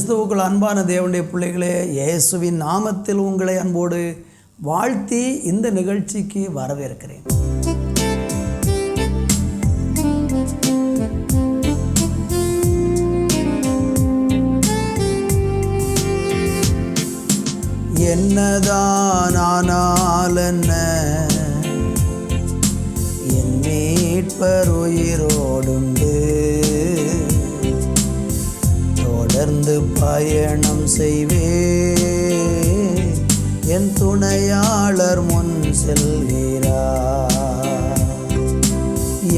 கிறிஸ்துவுக்குள் அன்பான தேவனுடைய பிள்ளைகளே, இயேசுவின் நாமத்தில் உங்களை அன்போடு வாழ்த்தி இந்த நிகழ்ச்சிக்கு வரவேற்கிறேன். என்னதான் ஆனால் என்ன, என் மீட்பர் உயிரோடுண்டு, தொடர்ந்து பயணம் செய்வே, என் துணையாளர் முன் செல்கிறார்.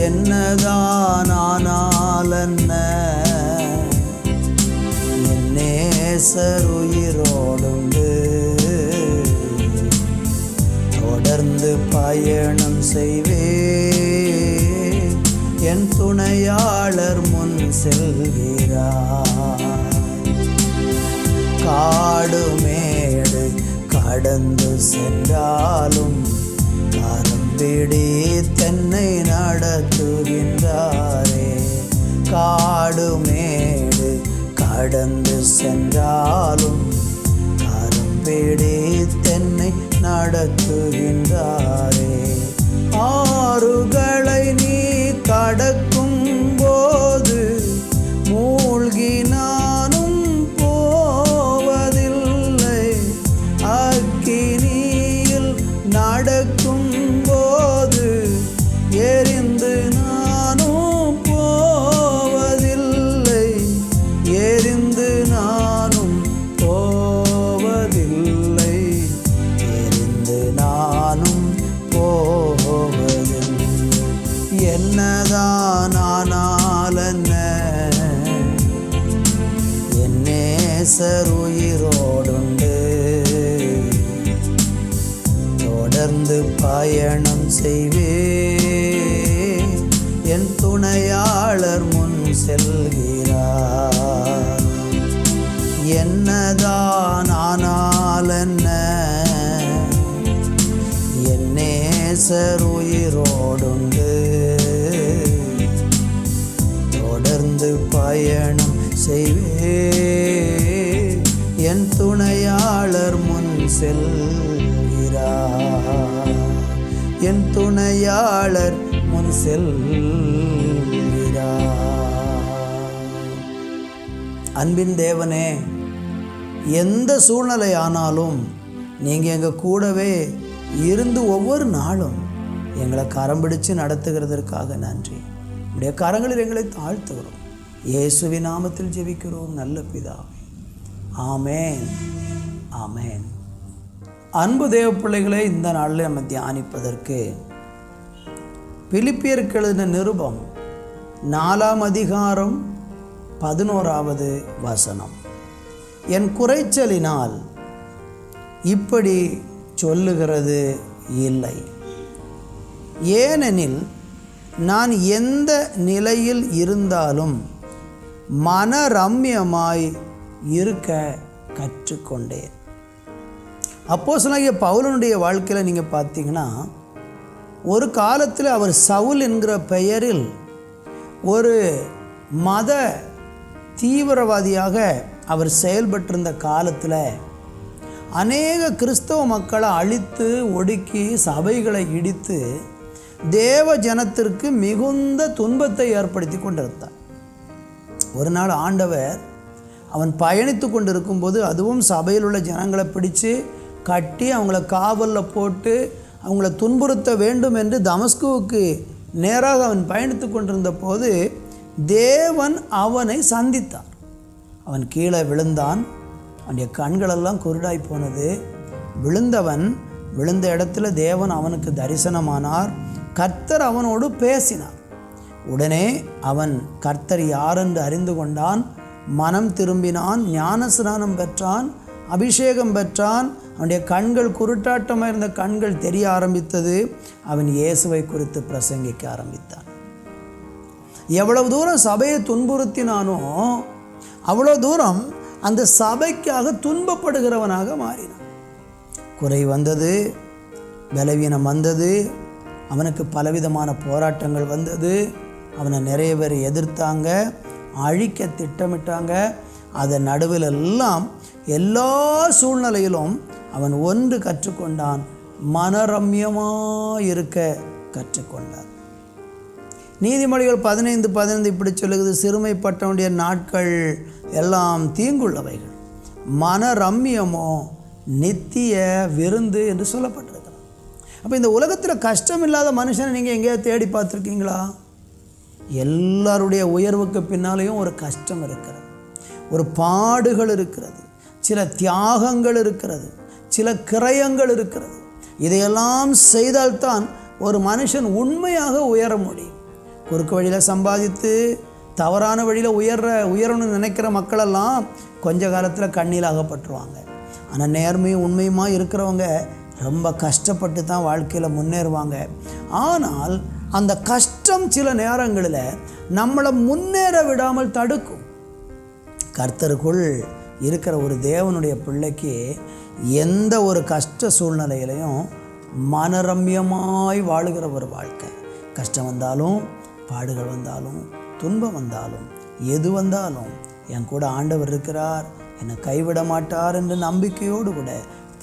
என்னதான் ஆனால் என்ன, என் நேசர் உயிரோடுண்டு, தொடர்ந்து பயணம் செய்வே, என் துணையாளர் முன் செல்கிறார். காடு மேடு கடந்து சென்றாலும் கரம் பிடித்தென்னை நடத்துகின்றாரே. காடு மேடு கடந்து சென்றாலும் கரம் பிடித்தென்னை நடத்துகின்றாரே. ஆறுகளை நீ கடக்கும் போது மூழ்கி நானும் போவதில்லை, அக்கினியில் நடக்கும் போது எரிந்து நானும் போவதில்லை, எரிந்து நானும் போவதில்லை, எரிந்து நானும் போவதில்லை. என்னதான் ஆனால் என்ன, என் நேசர் உயிரோடுண்டு, தொடர்ந்து பயணம் செய்வே, என் துணையாளர் முன் செல்கிறார். என்னதான் ஆனால் என்ன, என் நேசர் உயிரோடுண்டு, தொடர்ந்து பயணம் செய்வே, என் துணையாளர் முன் செல்கிறார். என் துணையாளர் முன் செல்கிறார். அன்பின் தேவனே, எந்த சூழ்நிலை ஆனாலும் நீங்கள் எங்கள் கூடவே இருந்து ஒவ்வொரு நாளும் எங்களை கரம் பிடிச்சு நடத்துகிறதற்காக நன்றி. உடைய கரங்களில் எங்களை தாழ்த்துகிறோம். இயேசுவின் நாமத்தில் ஜெபிக்கிறோம் நல்ல பிதாவே, ஆமேன், ஆமேன். அன்பு தேவ பிள்ளைகளை, இந்த நாளில் நம்ம தியானிப்பதற்கு பிலிப்பியருக்கு எழுதின நிருபம் 4ஆம் அதிகாரம் 11வது வசனம். என் குறைச்சலினால் இப்படி சொல்லுகிறது இல்லை, ஏனெனில் நான் எந்த நிலையில் இருந்தாலும் மனரம்யமாய் இருக்க கற்றுக்கொண்டேன். அப்போஸ்தலனாகிய பவுலனுடைய வாழ்க்கையில் நீங்கள் பார்த்தீங்கன்னா, ஒரு காலத்தில் அவர் சவுல் என்கிற பெயரில் ஒரு மத தீவிரவாதியாக அவர் செயல்பட்டிருந்த காலத்தில் அநேக கிறிஸ்தவ மக்களை அழித்து ஒடுக்கி சபைகளை இடித்து தேவ ஜனத்திற்கு மிகுந்த துன்பத்தை ஏற்படுத்தி கொண்டிருந்தார். ஒரு நாள் ஆண்டவர் அவன் பயணித்து கொண்டு இருக்கும்போது, அதுவும் சபையில் உள்ள ஜனங்களை பிடிச்சு கட்டி அவங்கள காவலில் போட்டு அவங்கள துன்புறுத்த வேண்டும் என்று தமஸ்குவுக்கு நேராக அவன் பயணித்து கொண்டிருந்த போது தேவன் அவனை சந்தித்தார். அவன் கீழே விழுந்தான். அவனுடைய கண்களெல்லாம் குருடாய் போனது. விழுந்த இடத்துல தேவன் அவனுக்கு தரிசனமானார். கர்த்தர் அவனோடு பேசினார். உடனே அவன் கர்த்தர் யாரென்று அறிந்து கொண்டான். மனம் திரும்பினான், ஞானஸ்நானம் பெற்றான், அபிஷேகம் பெற்றான். அவனுடைய கண்கள் குருட்டாட்டமாக இருந்த கண்கள் தெரிய ஆரம்பித்தது. அவன் இயேசுவை குறித்து பிரசங்கிக்க ஆரம்பித்தான். எவ்வளவு தூரம் சபையை துன்புறுத்தினானோ அவ்வளோ தூரம் அந்த சபைக்காக துன்பப்படுகிறவனாக மாறினான். குறை வந்தது, பலவீனம் வந்தது, அவனுக்கு பலவிதமான போராட்டங்கள் வந்தது. அவனை நிறைய பேர் எதிர்த்தாங்க, அழிக்க திட்டமிட்டாங்க. அதன் நடுவிலெல்லாம் எல்லா சூழ்நிலையிலும் அவன் ஒன்று கற்றுக்கொண்டான், மனரம்யமாக இருக்க கற்றுக்கொண்டான். நீதிமொழிகள் 15:15 இப்படி சொல்லுகிறது, சிறுமைப்பட்டவனுடைய நாட்கள் எல்லாம் தீங்குள்ளவைகள், மனரம்யமோ நித்திய விருந்து என்று சொல்லப்பட்டிருக்கிறது. அப்போ இந்த உலகத்தில் கஷ்டம் இல்லாத மனுஷனை நீங்கள் எங்கேயாவது தேடி பார்த்துருக்கீங்களா? எல்லாருடைய உயர்வுக்கு பின்னாலேயும் ஒரு கஷ்டம் இருக்கிறது, ஒரு பாடுகள் இருக்கிறது, சில தியாகங்கள் இருக்கிறது, சில கிரயங்கள் இருக்கிறது. இதையெல்லாம் செய்தால்தான் ஒரு மனுஷன் உண்மையாக உயர முடியும். குறுக்கு வழியில் சம்பாதித்து தவறான வழியில் உயரணும்னு நினைக்கிற மக்களெல்லாம் கொஞ்ச காலத்தில் கண்ணில் அகப்பட்டுருவாங்க. ஆனால் நேர்மையும் உண்மையுமா இருக்கிறவங்க ரொம்ப கஷ்டப்பட்டு தான் வாழ்க்கையில் முன்னேறுவாங்க. ஆனால் அந்த கஷ்டம் சில நேரங்களில் நம்மளை முன்னேற விடாமல் தடுக்கும். கர்த்தருக்குள் இருக்கிற ஒரு தேவனுடைய பிள்ளைக்கு எந்த ஒரு கஷ்ட சூழ்நிலையிலையும் மனரம்யமாய் வாழுகிற ஒரு வாழ்க்கை. கஷ்டம் வந்தாலும், பாடுகள் வந்தாலும், துன்பம் வந்தாலும், எது வந்தாலும் என் கூட ஆண்டவர் இருக்கிறார், என்னை கைவிட மாட்டார் என்ற நம்பிக்கையோடு கூட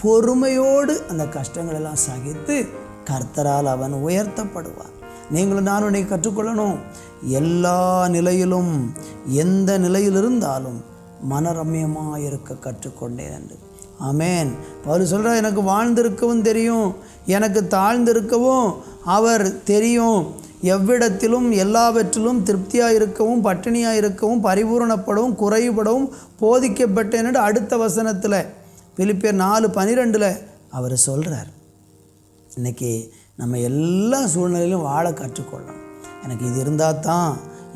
பொறுமையோடு அந்த கஷ்டங்கள் எல்லாம் சகித்து கர்த்தரால் அவன் உயர்த்தப்படுவான். நீங்களும் நானும் இன்னைக்கு கற்றுக்கொள்ளணும், எல்லா நிலையிலும் எந்த நிலையில் இருந்தாலும் மனரம்யமாக இருக்க கற்றுக்கொண்டேன் என்று. ஆமேன். பவுல் சொல்கிறார், எனக்கு வாழ்ந்திருக்கவும் தெரியும், எனக்கு தாழ்ந்திருக்கவும் அவர் தெரியும், எவ்விடத்திலும் எல்லாவற்றிலும் திருப்தியாக இருக்கவும் பட்டினியாக இருக்கவும் பரிபூரணப்படவும் குறைபடவும் போதிக்கப்பட்டேன் என்று அடுத்த வசனத்தில் பிலிப்பியர் 4:12 அவர் சொல்கிறார். இன்றைக்கி நம்ம எல்லா சூழ்நிலையிலும் வாழ கற்றுக்கொள்ளணும். எனக்கு இது இருந்தால் தான்,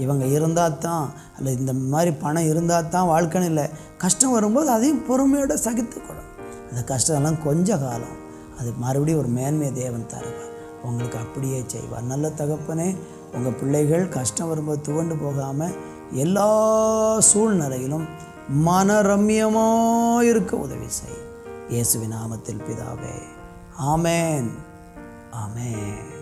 இவங்க இருந்தால் தான், அல்ல இந்த மாதிரி பணம் இருந்தால் தான் வாழ்க்கைன்னு இல்லை. கஷ்டம் வரும்போது அதையும் பொறுமையோடு சகித்துக்கொள்ளணும். அந்த கஷ்டம்லாம் கொஞ்ச காலம், அது மறுபடியும் ஒரு மேன்மையை தேவன் தருவார், உங்களுக்கு அப்படியே செய்வார். நல்ல தகப்பனே, உங்கள் பிள்ளைகள் கஷ்டம் வரும்போது துவண்டு போகாமல் எல்லா சூழ்நிலையிலும் மனரம்யமாக இருக்க உதவி செய். இயேசுவின் நாமத்தில் பிதாவே, ஆமேன், ஆமேன்.